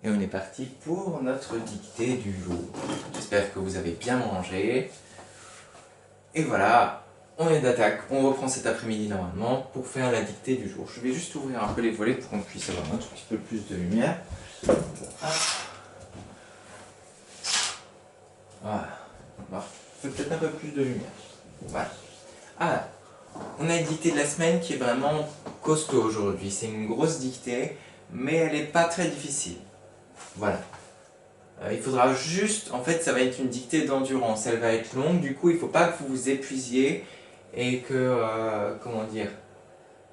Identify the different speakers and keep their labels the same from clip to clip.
Speaker 1: Et on est parti pour notre dictée du jour. J'espère que vous avez bien mangé. Et voilà, on est d'attaque. On reprend cet après-midi normalement pour faire la dictée du jour. Je vais juste ouvrir un peu les volets pour qu'on puisse avoir un tout petit peu plus de lumière. Voilà. Peut-être un peu plus de lumière. Voilà. Ah, on a une dictée de la semaine qui est vraiment costaud aujourd'hui. C'est une grosse dictée, mais elle n'est pas très difficile. Voilà. Il faudra juste, en fait ça va être une dictée d'endurance, elle va être longue, du coup il ne faut pas que vous vous épuisiez et que, comment dire,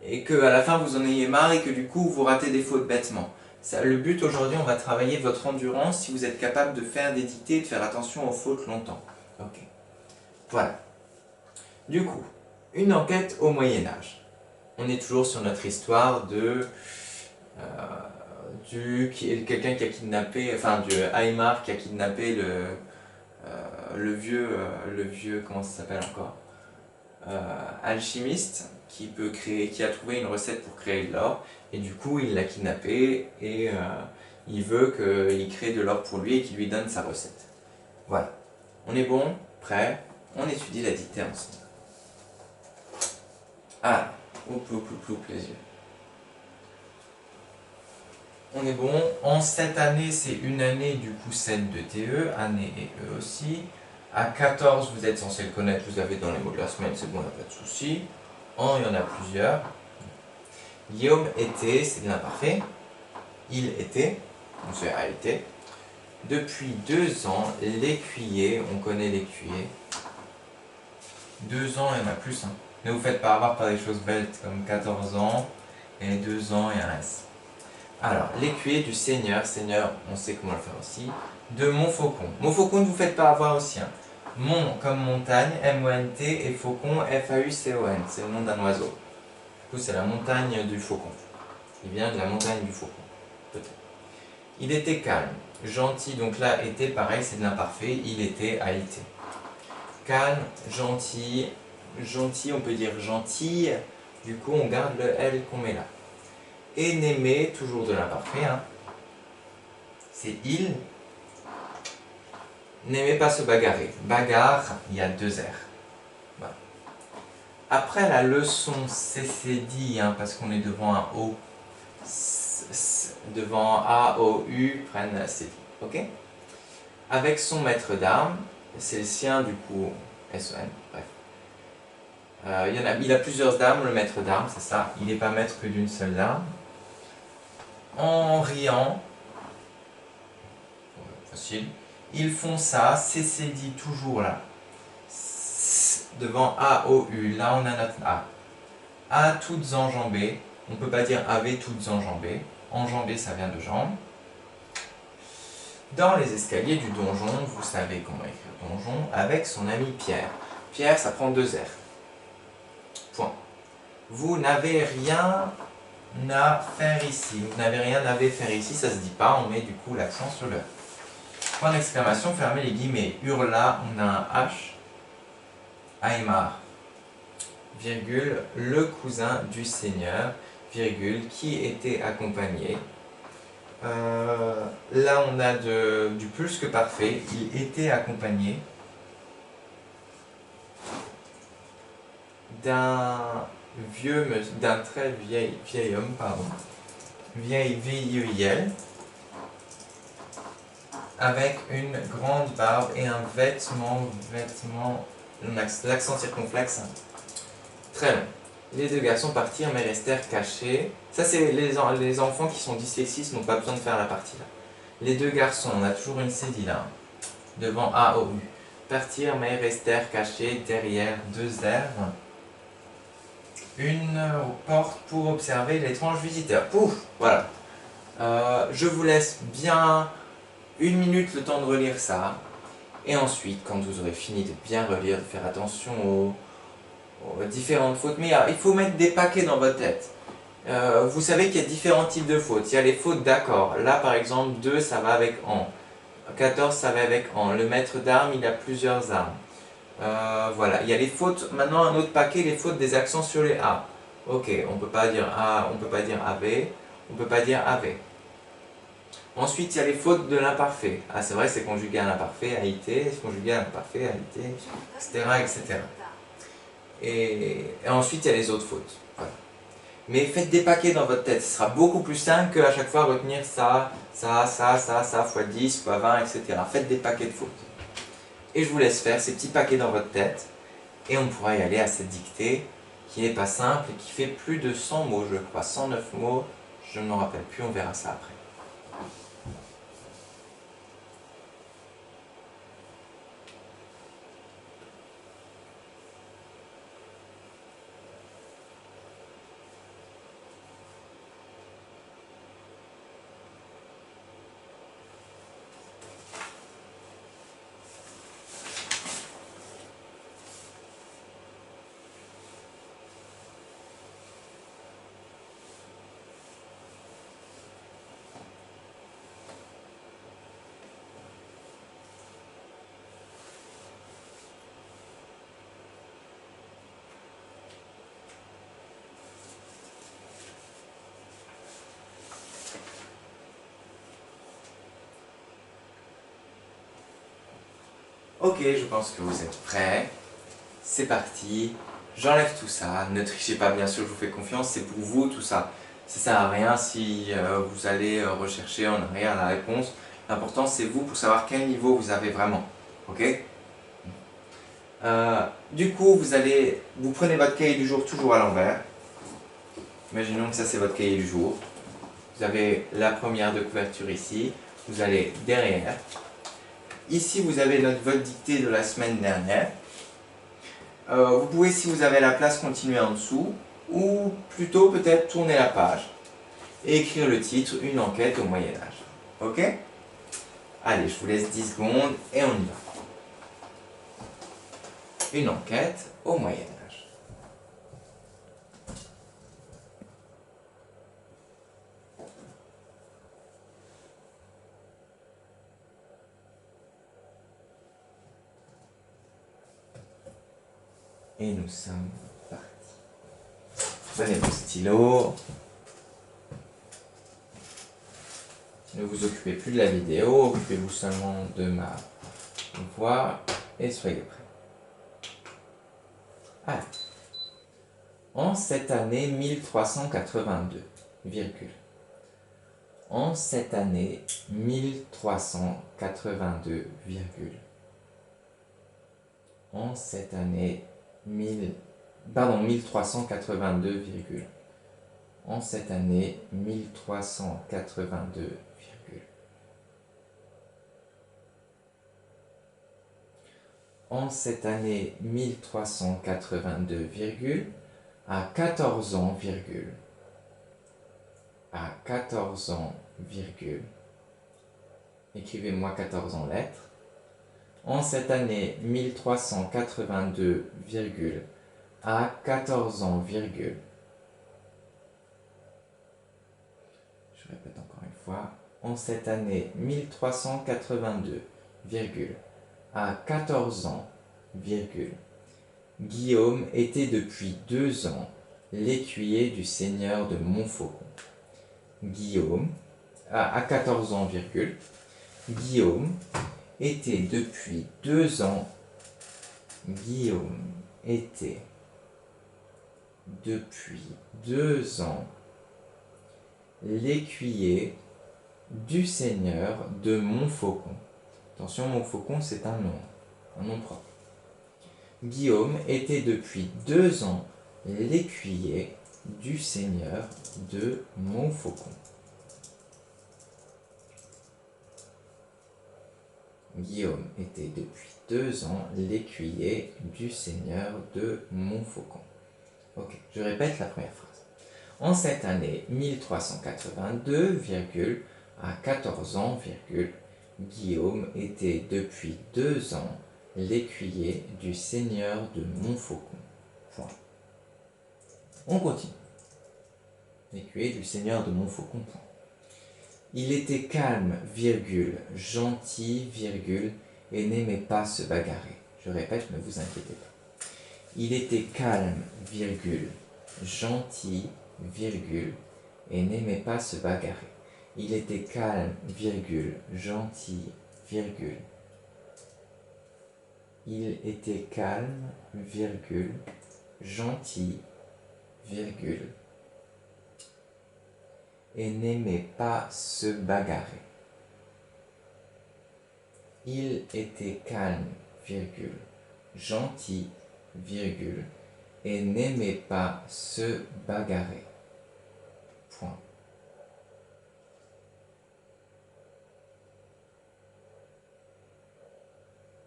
Speaker 1: et que à la fin vous en ayez marre et que du coup vous ratez des fautes bêtement. Ça, le but aujourd'hui, on va travailler votre endurance si vous êtes capable de faire des dictées et de faire attention aux fautes longtemps. Ok. Voilà. Du coup, une enquête au Moyen-Âge. On est toujours sur notre histoire de quelqu'un qui a kidnappé, enfin du Aymar qui a kidnappé le vieux, comment ça s'appelle encore, alchimiste qui a trouvé une recette pour créer de l'or et du coup il l'a kidnappé et il veut qu'il crée de l'or pour lui et qu'il lui donne sa recette. Voilà, on est bon, prêt, on étudie la dictée ensemble. Ah, les yeux. On est bon. En cette année, c'est une année du coup 7 de TE, année et E aussi. À 14, vous êtes censé le connaître, vous avez dans les mots de la semaine, c'est bon, il n'y a pas de souci. En, il y en a plusieurs. Guillaume était, c'est de l'imparfait. Il était, donc c'est a été. Depuis 2 ans, l'écuyer, on connaît l'écuyer. 2 ans, il y en a plus. Hein. Ne vous faites pas avoir par des choses bêtes comme 14 ans et 2 ans et un S. Alors, l'écuyer du Seigneur, Seigneur, on sait comment le faire aussi, de Montfaucon. Montfaucon, ne vous faites pas avoir aussi. Hein. Mont comme montagne, M-O-N-T, et faucon, F-A-U-C-O-N, c'est le nom d'un oiseau. Du coup, c'est la montagne du faucon. Il vient de la montagne du faucon, peut-être. Il était calme, gentil, donc là, était, pareil, c'est de l'imparfait, il était, a été. Calme, gentil, gentil, on peut dire gentille, du coup, on garde le L qu'on met là. Et n'aimait, toujours de l'imparfait, hein. C'est il, n'aimait pas se bagarrer. Bagarre, il y a 2 R. Voilà. Après la leçon CC dit, hein, parce qu'on est devant un O, devant A, O, U, prennent CD. Ok. Avec son maître d'armes, c'est le sien du coup, S-O-N, bref. Il a plusieurs dames, le maître d'armes, c'est ça. Il n'est pas maître que d'une seule dame. En riant, facile, ils font ça, CC dit toujours là, devant A, O, U, là on a notre A. A toutes enjambées, on ne peut pas dire AV toutes enjambées, enjambées ça vient de jambes. Dans les escaliers du donjon, vous savez comment écrire donjon, avec son ami Pierre. Pierre ça prend 2 R. Point. Vous n'avez rien à faire ici. Vous n'avez rien à faire ici, ça se dit pas, on met du coup l'accent sur le point d'exclamation, fermez les guillemets. Hurla, on a un H. Aymar, virgule, le cousin du Seigneur, virgule, qui était accompagné. Là on a du plus que parfait, il était accompagné d'un très vieil homme, pardon, vieille, avec une grande barbe et un vêtement, l'accent circonflexe, très long. Les 2 garçons partirent mais restèrent cachés. Ça c'est les enfants qui sont dyslexiques n'ont pas besoin de faire la partie là. Les 2 garçons, on a toujours une cédille là, devant A, O, U. Partirent mais restèrent cachés derrière 2 R. Une porte pour observer l'étrange visiteur. Pouf, voilà. Je vous laisse bien 1 minute le temps de relire ça. Et ensuite, quand vous aurez fini de bien relire, de faire attention aux différentes fautes. Mais il faut mettre des paquets dans votre tête. Vous savez qu'il y a différents types de fautes. Il y a les fautes d'accord. Là, par exemple, 2, ça va avec en. 14, ça va avec en. Le maître d'armes, il a plusieurs armes. Voilà, il y a les fautes, maintenant un autre paquet, les fautes des accents sur les A. Ok, on peut pas dire A, on peut pas dire AV, on peut pas dire AV. Ensuite, il y a les fautes de l'imparfait. Ah, c'est vrai, c'est conjugué à l'imparfait, a été, c'est conjugué à l'imparfait, a été, etc., etc. Et ensuite, il y a les autres fautes. Voilà. Mais faites des paquets dans votre tête. Ce sera beaucoup plus simple qu'à chaque fois retenir ça, fois 10, fois 20, etc. Faites des paquets de fautes. Et je vous laisse faire ces petits paquets dans votre tête. Et on pourra y aller à cette dictée qui n'est pas simple et qui fait plus de 100 mots, je crois. 109 mots, je ne me rappelle plus, on verra ça après. Ok, je pense que vous êtes prêts. C'est parti. J'enlève tout ça. Ne trichez pas, bien sûr, je vous fais confiance. C'est pour vous, tout ça. Ça sert à rien si vous allez rechercher en arrière la réponse. L'important, c'est vous pour savoir quel niveau vous avez vraiment. Ok? Du coup, vous prenez votre cahier du jour toujours à l'envers. Imaginons que ça, c'est votre cahier du jour. Vous avez la première de couverture ici. Vous allez derrière. Ici, vous avez votre dictée de la semaine dernière. Vous pouvez, si vous avez la place, continuer en dessous, ou plutôt peut-être tourner la page et écrire le titre « Une enquête au Moyen-Âge ». Ok? Allez, je vous laisse 10 secondes et on y va. Une enquête au Moyen-Âge. Et nous sommes partis. Prenez vos stylos. Ne vous occupez plus de la vidéo, occupez-vous seulement de ma voix et soyez prêts. Allez. En cette année 1382, virgule. En cette année 1382, virgule. En cette année 1382, virgule. En cette année 1382, virgule. En cette année 1382, virgule, à 14 ans, virgule. À 14 ans, virgule. Écrivez-moi 14 en lettres. En cette année 1382, virgule, à 14 ans, virgule. Je répète encore une fois. En cette année 1382, virgule, à 14 ans, virgule. Guillaume était depuis 2 ans l'écuyer du seigneur de Montfaucon. Guillaume, à 14 ans, virgule. Guillaume était depuis 2 ans. Guillaume était depuis 2 ans l'écuyer du seigneur de Montfaucon. Attention, Montfaucon, c'est un nom propre. Guillaume était depuis 2 ans l'écuyer du seigneur de Montfaucon. Guillaume était depuis 2 ans l'écuyer du seigneur de Montfaucon. Ok, je répète la première phrase. En cette année 1382, virgule, à 14 ans, virgule, Guillaume était depuis 2 ans l'écuyer du seigneur de Montfaucon. Point. On continue. L'écuyer du seigneur de Montfaucon. Point. Il était calme, virgule, gentil, virgule, et n'aimait pas se bagarrer. Je répète, ne vous inquiétez pas. Il était calme, virgule, gentil, virgule, et n'aimait pas se bagarrer. Il était calme, virgule, gentil, virgule. Il était calme, virgule, gentil, virgule. Et n'aimait pas se bagarrer. Il était calme, virgule, gentil, virgule, et n'aimait pas se bagarrer. Point.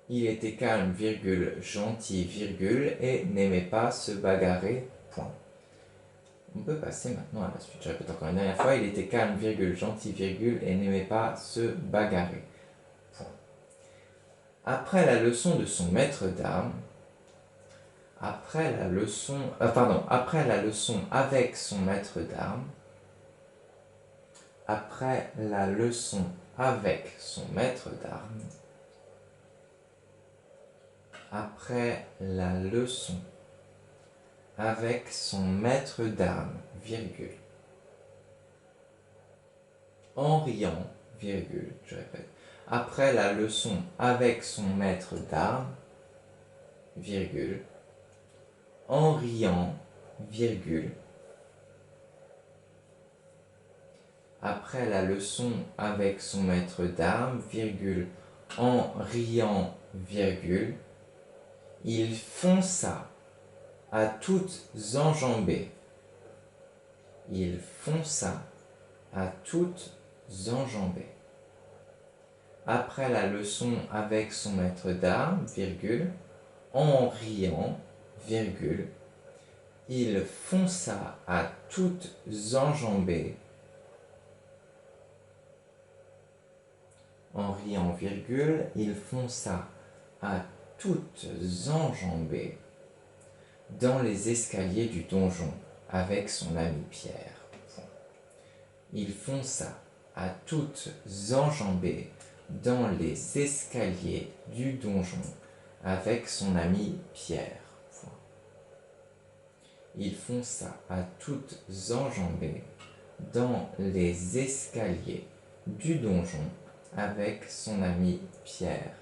Speaker 1: Il était calme, virgule, gentil, virgule, et n'aimait pas se bagarrer. Point. On peut passer maintenant à la suite. Je répète encore une dernière fois. Il était calme, virgule, gentil, virgule, et n'aimait pas se bagarrer. Point. Après la leçon de son maître d'armes, après la leçon avec son maître d'armes, après la leçon avec son maître d'armes, après la leçon avec son maître d'armes, virgule. En riant, virgule, je répète. Après la leçon avec son maître d'armes, virgule. En riant, virgule. Après la leçon avec son maître d'armes, virgule. En riant, virgule. Il fonça à toutes enjambées. Il fonça à toutes enjambées. Après la leçon avec son maître d'armes, virgule, en riant, virgule, il fonça à toutes enjambées. En riant, virgule, il fonça à toutes enjambées dans les escaliers du donjon avec son ami Pierre. Il fonça à toutes enjambées dans les escaliers du donjon avec son ami Pierre. Il fonça à toutes enjambées dans les escaliers du donjon avec son ami Pierre.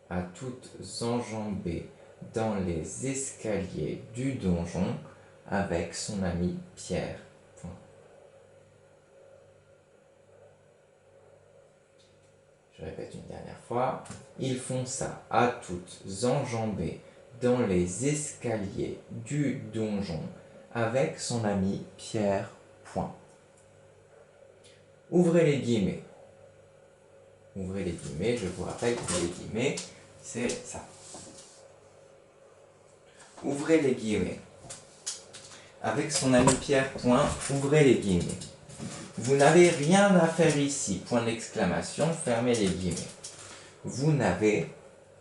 Speaker 1: À toutes enjambées dans les escaliers du donjon avec son ami Pierre. Je répète une dernière fois. Il fonça à toutes enjambées dans les escaliers du donjon avec son ami Pierre. Point. Ouvrez les guillemets. Ouvrez les guillemets, je vous rappelle que les guillemets, c'est ça. Ouvrez les guillemets. Avec son ami Pierre, point, ouvrez les guillemets. Vous n'avez rien à faire ici, point d'exclamation, fermez les guillemets. Vous n'avez,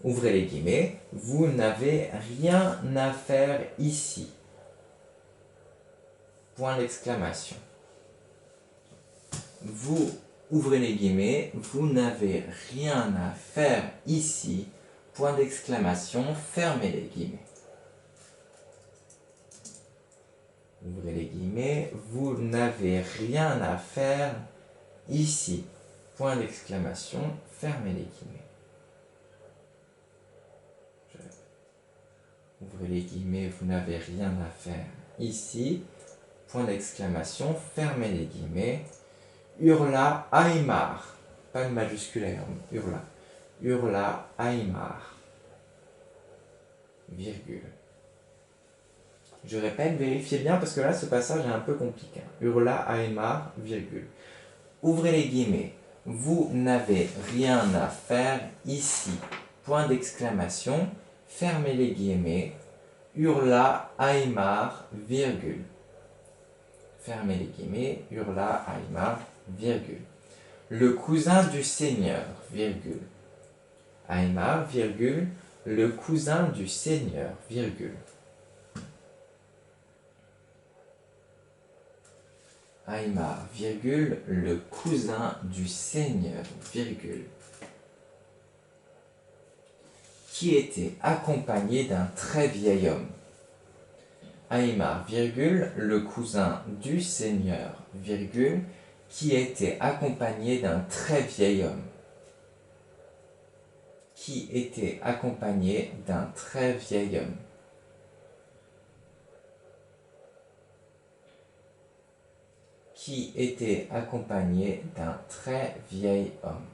Speaker 1: ouvrez les guillemets, vous n'avez rien à faire ici, point d'exclamation. Vous, ouvrez les guillemets, vous n'avez rien à faire ici, point d'exclamation, fermez les guillemets. Ouvrez les guillemets, vous n'avez rien à faire ici, point d'exclamation, fermez les guillemets. Ouvrez les guillemets, vous n'avez rien à faire ici, point d'exclamation, fermez les guillemets. Hurla Aymar, pas de majusculaire, hurla. Hurla Aymar, virgule. Je répète, vérifiez bien parce que là ce passage est un peu compliqué. Hurla Aymar, virgule. Ouvrez les guillemets. Vous n'avez rien à faire ici. Point d'exclamation. Fermez les guillemets. Hurla Aymar, virgule. Fermez les guillemets. Hurla Aymar, virgule. Le cousin du Seigneur, virgule. Aymar, virgule. Le cousin du Seigneur, virgule. Aymar, virgule, le cousin du Seigneur, virgule, qui était accompagné d'un très vieil homme. Aïmar, virgule, le cousin du Seigneur, virgule, qui était accompagné d'un très vieil homme. Qui était accompagné d'un très vieil homme. Qui était accompagné d'un très vieil homme.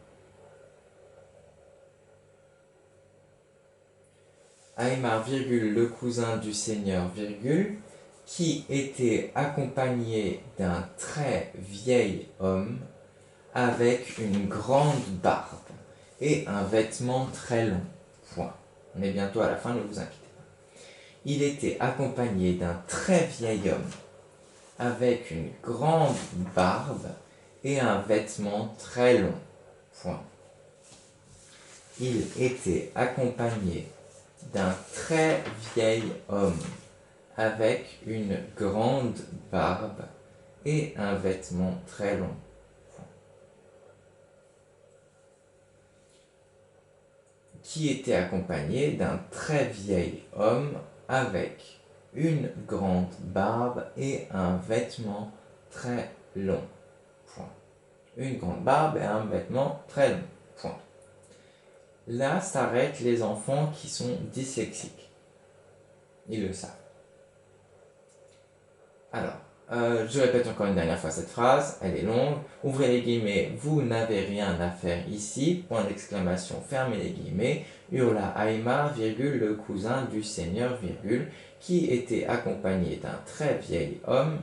Speaker 1: Aïmar, virgule, le cousin du Seigneur, virgule, qui était accompagné d'un très vieil homme avec une grande barbe et un vêtement très long. Point. On est bientôt à la fin, ne vous inquiétez pas. Il était accompagné d'un très vieil homme avec une grande barbe et un vêtement très long. Point. Il était accompagné d'un très vieil homme avec une grande barbe et un vêtement très long. Qui était accompagné d'un très vieil homme avec une grande barbe et un vêtement très long. Point. Une grande barbe et un vêtement très long. Point. Là s'arrêtent les enfants qui sont dyslexiques. Ils le savent. Alors, je répète encore une dernière fois cette phrase, elle est longue. Ouvrez les guillemets, vous n'avez rien à faire ici, point d'exclamation, fermez les guillemets. Hurla Aïmar, virgule, le cousin du Seigneur, virgule, qui était accompagné d'un très vieil homme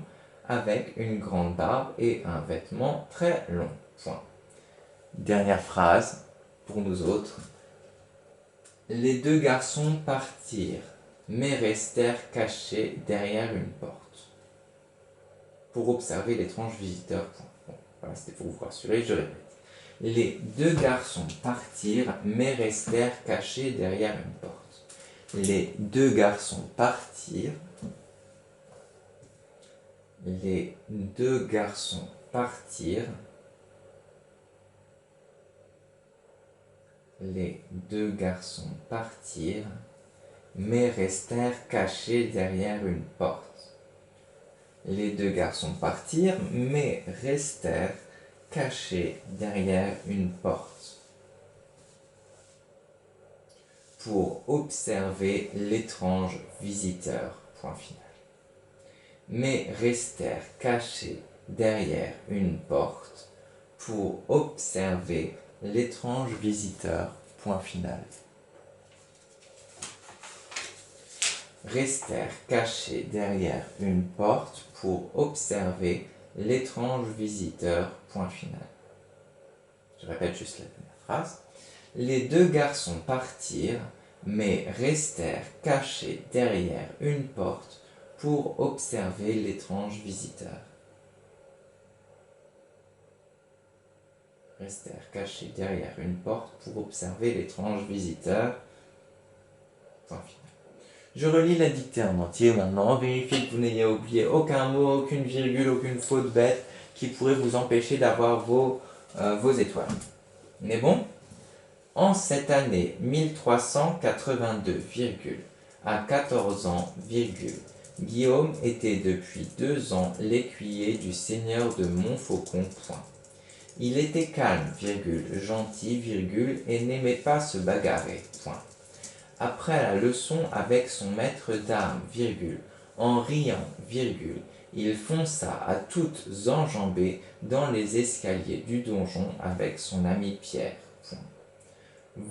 Speaker 1: avec une grande barbe et un vêtement très long. Point. Dernière phrase, pour nous autres. Les deux garçons partirent, mais restèrent cachés derrière une porte pour observer l'étrange visiteur. Bon, voilà, c'était pour vous rassurer, je répète. Les deux garçons partirent, mais restèrent cachés derrière une porte. Les deux garçons partirent. Les deux garçons partirent. Les deux garçons partirent, mais restèrent cachés derrière une porte. Les deux garçons partirent, mais restèrent cachés derrière une porte pour observer l'étrange visiteur. Point final. Mais restèrent cachés derrière une porte pour observer l'étrange visiteur. Point final. Restèrent cachés derrière une porte pour observer l'étrange visiteur. Point final. Je répète juste la première phrase. Les deux garçons partirent, mais restèrent cachés derrière une porte pour observer l'étrange visiteur. Restèrent cachés derrière une porte pour observer l'étrange visiteur. Point final. Je relis la dictée en entier maintenant. Vérifiez que vous n'ayez oublié aucun mot, aucune virgule, aucune faute bête qui pourrait vous empêcher d'avoir vos étoiles. On est bon? En cette année 1382, à 14 ans, Guillaume était depuis 2 ans l'écuyer du seigneur de Montfaucon. Point. Il était calme, gentil, et n'aimait pas se bagarrer. Point. Après la leçon avec son maître d'armes, en riant, il fonça à toutes enjambées dans les escaliers du donjon avec son ami Pierre. Point.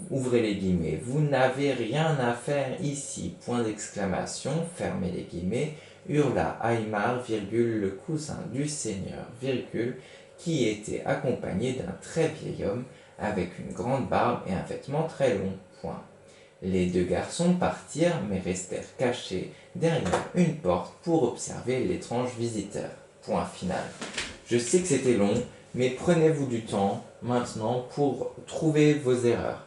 Speaker 1: Ouvrez les guillemets, vous n'avez rien à faire ici, point d'exclamation, fermez les guillemets, hurla Aïmar, le cousin du Seigneur, qui était accompagné d'un très vieil homme avec une grande barbe et un vêtement très long. Point. Les deux garçons partirent, mais restèrent cachés derrière une porte pour observer l'étrange visiteur. Point final. Je sais que c'était long, mais prenez-vous du temps maintenant pour trouver vos erreurs.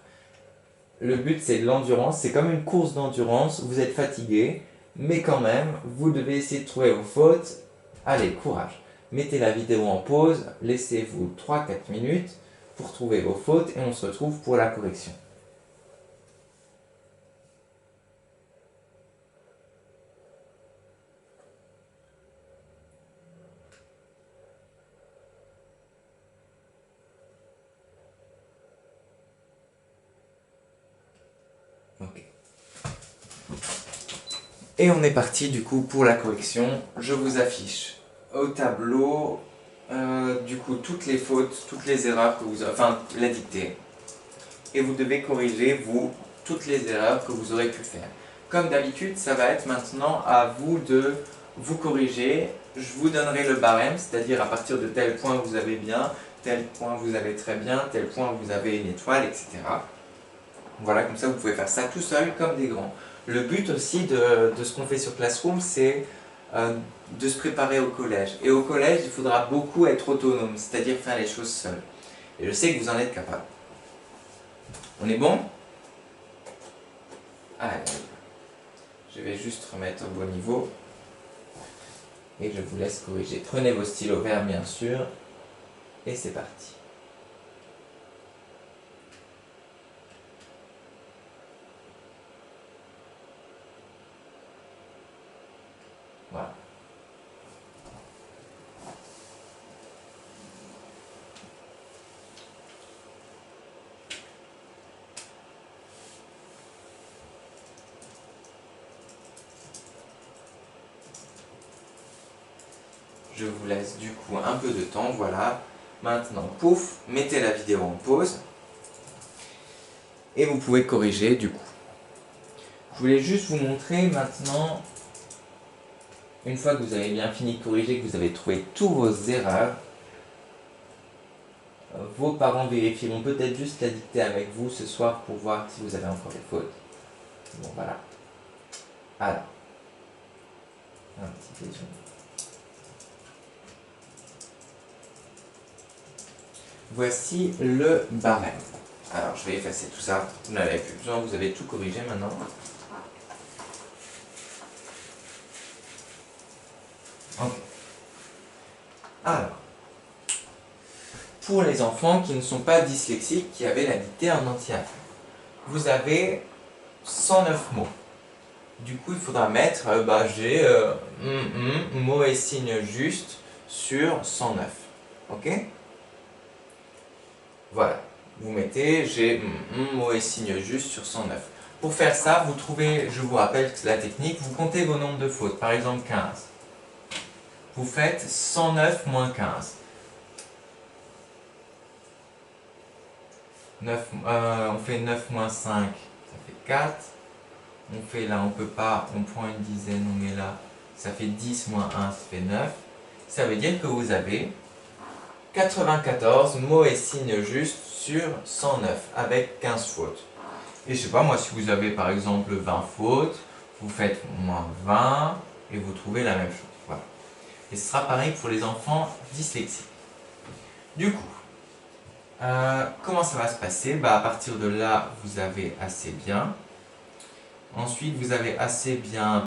Speaker 1: Le but, c'est de l'endurance, c'est comme une course d'endurance, vous êtes fatigué, mais quand même, vous devez essayer de trouver vos fautes. Allez, courage. Mettez la vidéo en pause, laissez-vous 3-4 minutes pour trouver vos fautes et on se retrouve pour la correction. Et on est parti du coup pour la correction. Je vous affiche au tableau du coup toutes les fautes, toutes les erreurs que vous avez, enfin la dictée. Et vous devez corriger vous toutes les erreurs que vous aurez pu faire. Comme d'habitude, ça va être maintenant à vous de vous corriger. Je vous donnerai le barème, c'est-à-dire à partir de tel point vous avez bien, tel point vous avez très bien, tel point vous avez une étoile, etc. Voilà, comme ça vous pouvez faire ça tout seul comme des grands. Le but aussi de ce qu'on fait sur Classroom, c'est de se préparer au collège. Et au collège, il faudra beaucoup être autonome, c'est-à-dire faire les choses seul. Et je sais que vous en êtes capable. On est bon? Allez, je vais juste remettre au bon niveau. Et je vous laisse corriger. Prenez vos stylos verts, bien sûr. Et c'est parti. Voilà. Je vous laisse du coup un peu de temps, voilà. Maintenant, pouf, mettez la vidéo en pause. Et vous pouvez corriger du coup. Je voulais juste vous montrer maintenant, une fois que vous avez bien fini de corriger, que vous avez trouvé tous vos erreurs, vos parents vérifieront peut-être juste la dictée avec vous ce soir pour voir si vous avez encore des fautes. Bon, voilà. Alors, un petit déjeuner. Voici le barème. Alors, je vais effacer tout ça. Vous n'avez plus besoin, vous avez tout corrigé maintenant. Ok. Alors, pour les enfants qui ne sont pas dyslexiques, qui avaient la dictée en entier à faire, vous avez 109 mots. Du coup, il faudra mettre, j'ai mots et signes justes sur 109. Ok? Voilà. Vous mettez, j'ai mots et signes justes sur 109. Pour faire ça, vous trouvez, je vous rappelle que c'est la technique, vous comptez vos nombres de fautes. Par exemple, 15. Vous faites 109 moins 15. On fait 9 moins 5, ça fait 4. On fait là, on peut pas, on prend une dizaine, on met là, ça fait 10 moins 1, ça fait 9. Ça veut dire que vous avez 94 mots et signes justes sur 109, avec 15 fautes. Et je sais pas, moi, si vous avez par exemple 20 fautes, vous faites moins 20 et vous trouvez la même chose. Voilà. Et ce sera pareil pour les enfants dyslexiques. Du coup, comment ça va se passer? À partir de là, vous avez assez bien. Ensuite, vous avez assez bien